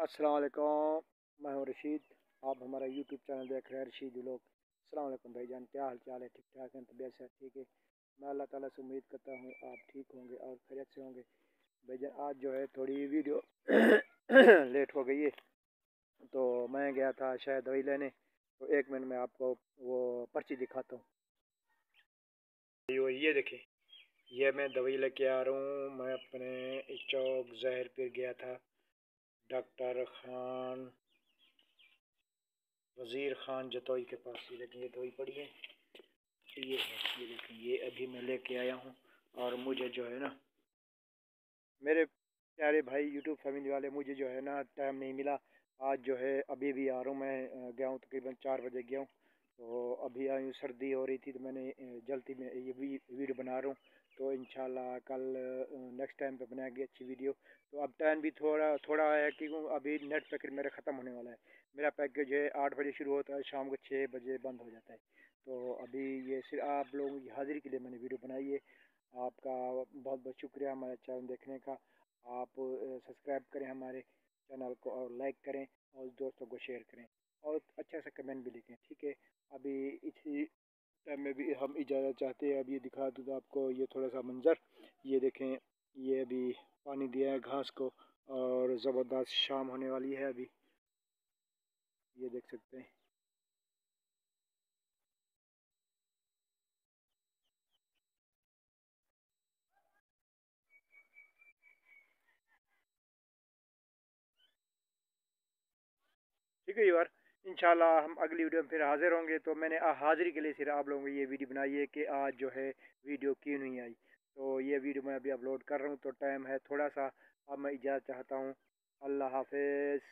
अस्सलाम वालेकुम। मैं हूँ रशीद। आप हमारा यूट्यूब चैनल देख रहे हैं रशीद व्लॉग। अस्सलाम वालेकुम भाईजान, क्या हाल चाल है? ठीक ठाक हैं? तबीयत से ठीक है? मैं अल्लाह ताला से उम्मीद करता हूँ आप ठीक होंगे और खैरियत से होंगे। भाईजान आज जो है थोड़ी वीडियो लेट हो गई है, तो मैं गया था शायद दवाई लेने। तो एक मिनट में आपको वो पर्ची दिखाता हूँ। ये देखें, ये मैं दवाई लेके आ रहा हूँ। मैं अपने चौक जहर पे गया था, डॉक्टर खान वज़ीर ख़ान जतोई के पास। ये लेकिन ये दवाई पड़ी है, ये है, ये देखें, ये अभी मैं लेके आया हूँ। और मुझे जो है ना, मेरे प्यारे भाई यूट्यूब फैमिली वाले, मुझे जो है ना टाइम नहीं मिला। आज जो है अभी भी आ रहा हूँ। मैं गया हूँ तकरीबन 4 बजे गया हूँ, तो अभी आई हूँ। सर्दी हो रही थी तो मैंने जल्दी में ये भी वीडियो बना रहा हूँ। तो इंशाल्लाह कल नेक्स्ट टाइम पे बनाएंगे अच्छी वीडियो। तो अब टाइम भी थोड़ा थोड़ा है कि अभी नेट पैकेट मेरा ख़त्म होने वाला है। मेरा पैकेज है 8 बजे शुरू होता है, शाम को 6 बजे बंद हो जाता है। तो अभी ये सिर्फ आप लोगों की हाज़िरी के लिए मैंने वीडियो बनाई है। आपका बहुत बहुत शुक्रिया हमारे चैनल देखने का। आप सब्सक्राइब करें हमारे चैनल को और लाइक करें और दोस्तों को शेयर करें और अच्छा सा कमेंट भी लिखें, ठीक है? अभी इसी टाइम में भी हम इजाज़त चाहते हैं। अब ये दिखा दूँ आपको, ये थोड़ा सा मंज़र, ये देखें। ये अभी पानी दिया है घास को और ज़बरदस्त शाम होने वाली है अभी, ये देख सकते हैं। ठीक है यार, इंशाल्लाह हम अगली वीडियो में फिर हाजिर होंगे। तो मैंने हाजिरी के लिए सिर्फ आप लोगों को ये वीडियो बनाई है कि आज जो है वीडियो क्यों नहीं आई। तो ये वीडियो मैं अभी अपलोड कर रहा हूँ, तो टाइम है थोड़ा सा। अब मैं इजाज़त चाहता हूँ। अल्लाह हाफिज़।